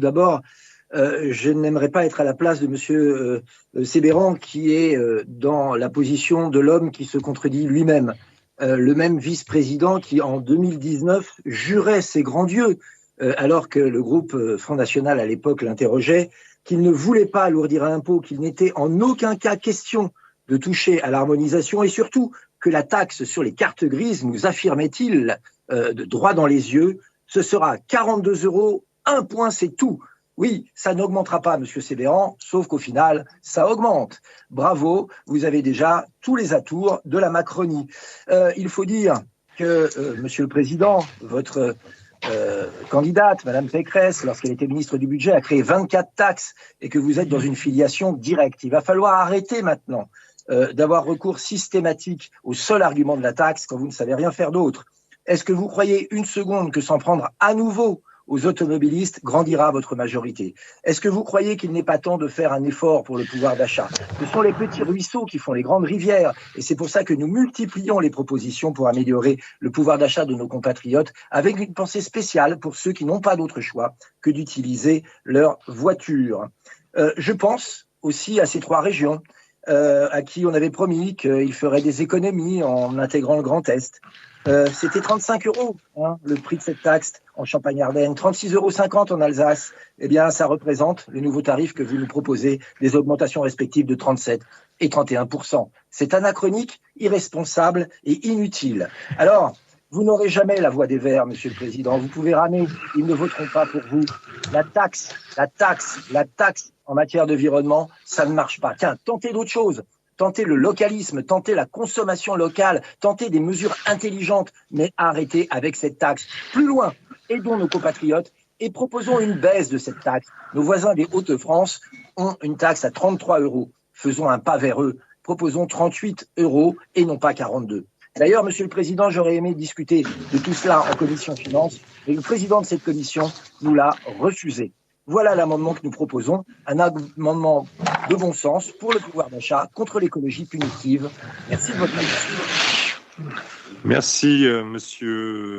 D'abord, je n'aimerais pas être à la place de Monsieur Sébéran, qui est dans la position de l'homme qui se contredit lui-même. Le même vice-président qui, en 2019, jurait ses grands dieux, alors que le groupe Front National, à l'époque, l'interrogeait, qu'il ne voulait pas alourdir un impôt, qu'il n'était en aucun cas question de toucher à l'harmonisation, et surtout que la taxe sur les cartes grises, nous affirmait-il, de droit dans les yeux, ce sera 42 €, un point, c'est tout. Oui, ça n'augmentera pas, Monsieur Sébéran, sauf qu'au final, ça augmente. Bravo, vous avez déjà tous les atours de la Macronie. Il faut dire que, Monsieur le Président, votre candidate, Madame Pécresse, lorsqu'elle était ministre du Budget, a créé 24 taxes et que vous êtes dans une filiation directe. Il va falloir arrêter maintenant d'avoir recours systématique au seul argument de la taxe quand vous ne savez rien faire d'autre. Est-ce que vous croyez une seconde que s'en prendre à nouveau aux automobilistes grandira votre majorité? Est-ce que vous croyez qu'il n'est pas temps de faire un effort pour le pouvoir d'achat? Ce sont les petits ruisseaux qui font les grandes rivières, et c'est pour ça que nous multiplions les propositions pour améliorer le pouvoir d'achat de nos compatriotes, avec une pensée spéciale pour ceux qui n'ont pas d'autre choix que d'utiliser leur voiture. Je pense aussi à ces 3 régions à qui on avait promis qu'ils feraient des économies en intégrant le Grand Est. C'était 35 €, le prix de cette taxe en Champagne-Ardenne, 36,50 € en Alsace. Eh bien, ça représente les nouveaux tarifs que vous nous proposez, des augmentations respectives de 37 et 31%. C'est anachronique, irresponsable et inutile. Alors, vous n'aurez jamais la voix des Verts, Monsieur le Président. Vous pouvez ramer, ils ne voteront pas pour vous. La taxe en matière d'environnement, ça ne marche pas. Tiens, tentez d'autres choses. Tentez le localisme, tentez la consommation locale, tentez des mesures intelligentes, mais arrêtez avec cette taxe. Plus loin, aidons nos compatriotes et proposons une baisse de cette taxe. Nos voisins des Hauts-de-France ont une taxe à 33 €. Faisons un pas vers eux. Proposons 38 € et non pas 42. D'ailleurs, Monsieur le Président, j'aurais aimé discuter de tout cela en commission finances, mais le président de cette commission nous l'a refusé. Voilà l'amendement que nous proposons, un amendement de bon sens pour le pouvoir d'achat, contre l'écologie punitive. Merci de votre attention. Merci, monsieur.